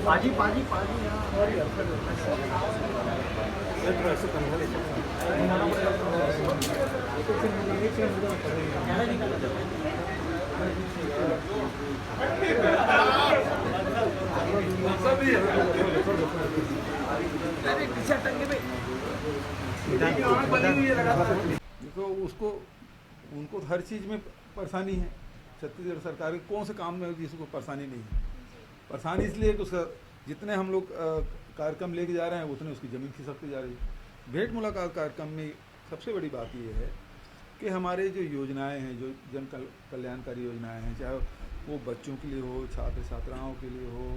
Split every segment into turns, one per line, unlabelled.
पाजी पाजी पाजी
देखो उसको उनको हर चीज़ में परेशानी है। छत्तीसगढ़ सरकार के कौन से काम में जिसको परेशानी नहीं है। परेशानी इसलिए कि उसका जितने हम लोग कार्यक्रम लेके जा रहे हैं उतने उसकी ज़मीन खिसकती जा रही है। भेंट मुलाकात कार्यक्रम में सबसे बड़ी बात ये है कि हमारे जो योजनाएं हैं, जो जन कल्याणकारी योजनाएं हैं, चाहे वो बच्चों के लिए हो, छात्र छात्राओं के लिए हो,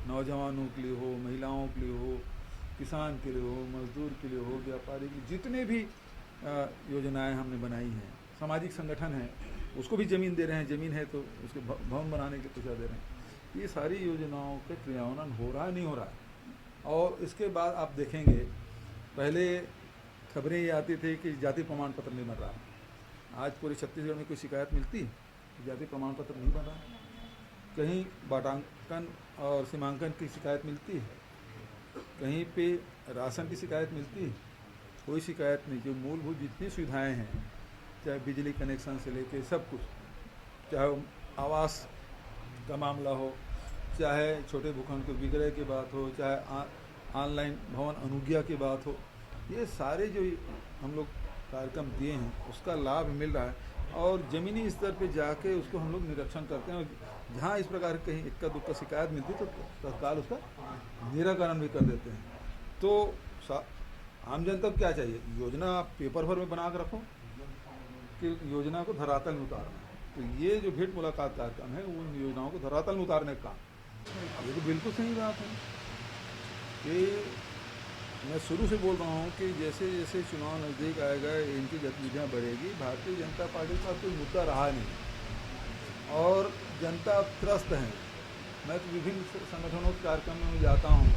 नौजवानों के लिए हो, महिलाओं के लिए हो, किसान के लिए हो, मजदूर के लिए हो, व्यापारी के लिए, जितने भी योजनाएं हमने बनाई हैं, सामाजिक संगठन हैं उसको भी ज़मीन दे रहे हैं। ज़मीन है तो उसके भवन बनाने के पैसा दे रहे हैं। ये सारी योजनाओं का क्रियान्वयन हो रहा है, नहीं हो रहा है। और इसके बाद आप देखेंगे पहले खबरें ये आती थी कि जाति प्रमाण पत्र नहीं बन रहा। आज पूरे छत्तीसगढ़ में कोई शिकायत मिलती कि जाति प्रमाण पत्र नहीं बन रहा। कहीं बाटांकन और सीमांकन की शिकायत मिलती है, कहीं पे राशन की शिकायत मिलती है, कोई शिकायत नहीं। जो मूलभूत जितनी सुविधाएं हैं, चाहे बिजली कनेक्शन से लेके सब कुछ, चाहे आवास का मामला हो, चाहे छोटे भूखंड के विक्रय की बात हो, चाहे ऑनलाइन भवन अनुज्ञा की बात हो, ये सारे जो हम लोग कार्यक्रम दिए हैं उसका लाभ मिल रहा है। और ज़मीनी स्तर पे जाके उसको हम लोग निरीक्षण करते हैं और जहाँ इस प्रकार कहीं इक्का दुक्का शिकायत मिलती तो तत्काल उसका निराकरण भी कर देते हैं। तो आम जनता को क्या चाहिए? योजना पेपर भर में बना कर रखो कि योजना को धरातल में उतारना। तो ये जो भेंट मुलाकात कार्यक्रम है उन योजनाओं को धरातल में उतारने का काम, ये तो बिल्कुल सही बात है कि मैं शुरू से बोल रहा हूँ कि जैसे जैसे चुनाव नज़दीक आएगा इनकी गतिविधियाँ बढ़ेगी। भारतीय जनता पार्टी का कोई मुद्दा रहा नहीं और जनता त्रस्त है। मैं तो विभिन्न संगठनों के कार्यक्रम में जाता हूँ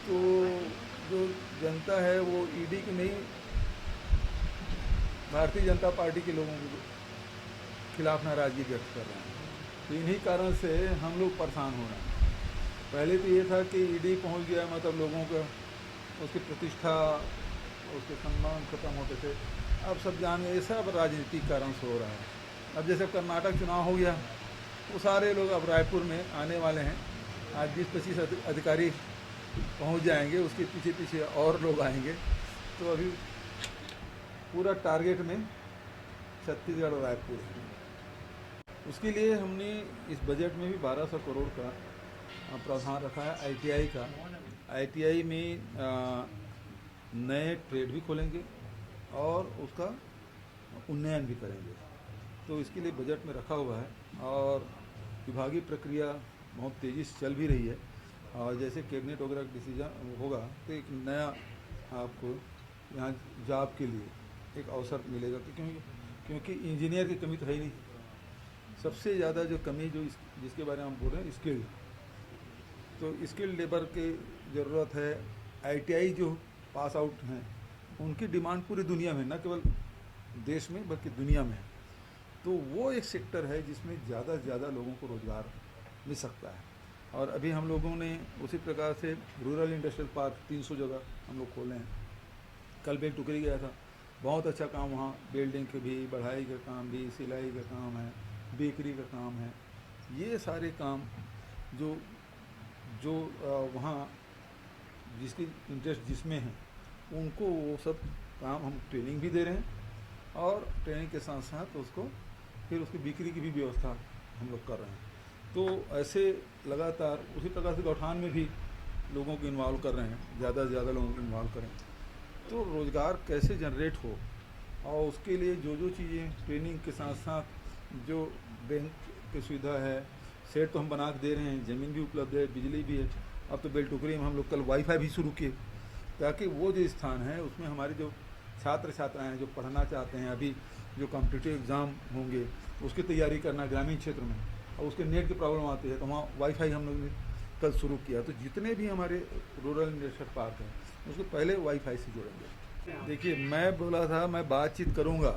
तो जो जनता है वो ईडी की नहीं, भारतीय जनता पार्टी के लोगों के खिलाफ नाराज़गी व्यक्त कर रहे हैं। तो इन्हीं कारण से हम लोग परेशान हो रहे हैं। पहले तो ये था कि ईडी पहुंच गया मतलब लोगों का उसकी प्रतिष्ठा, उसके सम्मान खत्म होते थे। अब सब जाने ये सब राजनीतिक कारण से हो रहा है। अब जैसे कर्नाटक चुनाव हो गया वो सारे लोग अब रायपुर में आने वाले हैं। आज 20-25 अधिकारी पहुंच जाएंगे, उसके पीछे पीछे और लोग आएंगे। तो अभी पूरा टारगेट में छत्तीसगढ़ और रायपुर है। उसके लिए हमने इस बजट में भी 1200 करोड़ का प्रावधान रखा है आईटीआई का। आईटीआई में नए ट्रेड भी खोलेंगे और उसका उन्नयन भी करेंगे। तो इसके लिए बजट में रखा हुआ है और विभागीय प्रक्रिया बहुत तेज़ी से चल भी रही है। और जैसे कैबिनेट वगैरह का डिसीजन होगा तो एक नया आपको यहाँ जॉब के लिए एक अवसर मिलेगा। क्योंकि इंजीनियर की कमी तो है ही नहीं। सबसे ज़्यादा जो कमी जो जिसके बारे में हम बोल रहे हैं स्किल्ड, तो स्किल्ड लेबर की ज़रूरत है। आईटीआई जो पास आउट हैं उनकी डिमांड पूरी दुनिया में, न केवल देश में बल्कि दुनिया में। तो वो एक सेक्टर है जिसमें ज़्यादा से ज़्यादा लोगों को रोज़गार मिल सकता है। और अभी हम लोगों ने उसी प्रकार से रूरल इंडस्ट्रियल पार्क 300 जगह हम लोग खोले हैं। कल बेल टुकरी गया था, बहुत अच्छा काम वहाँ, बिल्डिंग के भी, बढ़ाई का काम भी, सिलाई का काम है, बेकरी का काम है। ये सारे काम जो जो वहाँ जिसकी इंटरेस्ट जिसमें है उनको वो सब काम हम ट्रेनिंग भी दे रहे हैं और ट्रेनिंग के साथ साथ उसको फिर उसकी बिक्री की भी व्यवस्था हम लोग कर रहे हैं। तो ऐसे लगातार उसी प्रकार से गौठान में भी लोगों को इन्वॉल्व कर रहे हैं, ज़्यादा से ज़्यादा लोगों को इन्वॉल्व करें तो रोज़गार कैसे जनरेट हो। और उसके लिए जो जो चीज़ें ट्रेनिंग के साथ साथ जो बैंक की सुविधा है, सेट तो हम बना के दे रहे हैं, ज़मीन भी उपलब्ध है, बिजली भी है। अब तो बेलटुकरी में हम लोग कल वाईफाई भी शुरू किए ताकि वो जो स्थान है उसमें हमारे जो छात्र छात्राएँ हैं जो पढ़ना चाहते हैं, अभी जो कॉम्पिटिटिव एग्ज़ाम होंगे उसकी तैयारी करना ग्रामीण क्षेत्र में और उसके नेट की प्रॉब्लम आती है तो वहाँ वाईफाई हम लोग ने कल शुरू किया। तो जितने भी हमारे रूरल इंडस्ट्रियल पार्क हैं उसको पहले वाईफाई से जोड़ेंगे। देखिए, मैं बोला था मैं बातचीत करूंगा,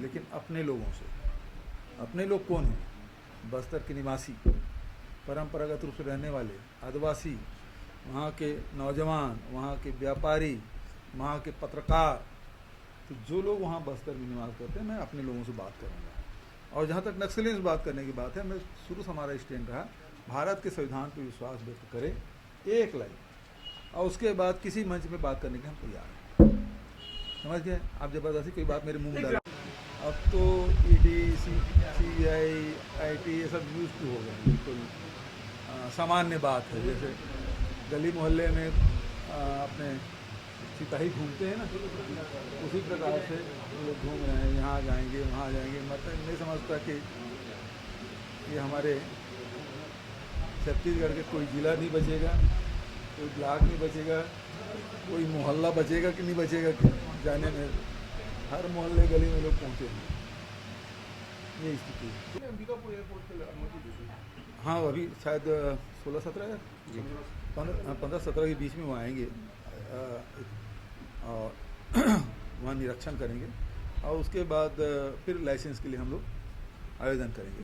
लेकिन अपने लोगों से। अपने लोग कौन हैं? बस्तर के निवासी, परंपरागत रूप से रहने वाले आदिवासी, वहाँ के नौजवान, वहाँ के व्यापारी, वहाँ के पत्रकार। तो जो लोग वहाँ बस्तर में निवास करते हैं, मैं अपने लोगों से बात करूँगा। और जहाँ तक नक्सलियों से बात करने की बात है, मैं शुरू से हमारा स्टैंड रहा, भारत के संविधान पर विश्वास व्यक्त करें, एक लाइन, और उसके बाद किसी मंच में बात करने के हम तैयार हैं। समझ गए? आप जबरदस्ती कोई बात मेरे मुंह में डाल। अब तो ईडी, सीबीआई, आईटी ये सब यूज टू हो गए, बिल्कुल सामान्य बात है। जैसे गली मोहल्ले में अपने सिपाही घूमते हैं ना, उसी प्रकार से लोग घूम रहे हैं, यहाँ जाएंगे वहाँ जाएंगे। मतलब नहीं समझता कि ये हमारे छत्तीसगढ़ के कोई ज़िला नहीं बचेगा, कोई ब्लॉक नहीं बचेगा, कोई मोहल्ला बचेगा कि नहीं बचेगा कि जाने में हर मोहल्ले गली में लोग पहुँचे हैं। ये स्थिति है।
अंबिकापुर एयरपोर्ट पे अनुमति दी थी।
हाँ, अभी शायद 16-17 15-17 के बीच में वो आएंगे और वहाँ निरीक्षण करेंगे, और उसके बाद फिर लाइसेंस के लिए हम लोग आवेदन करेंगे।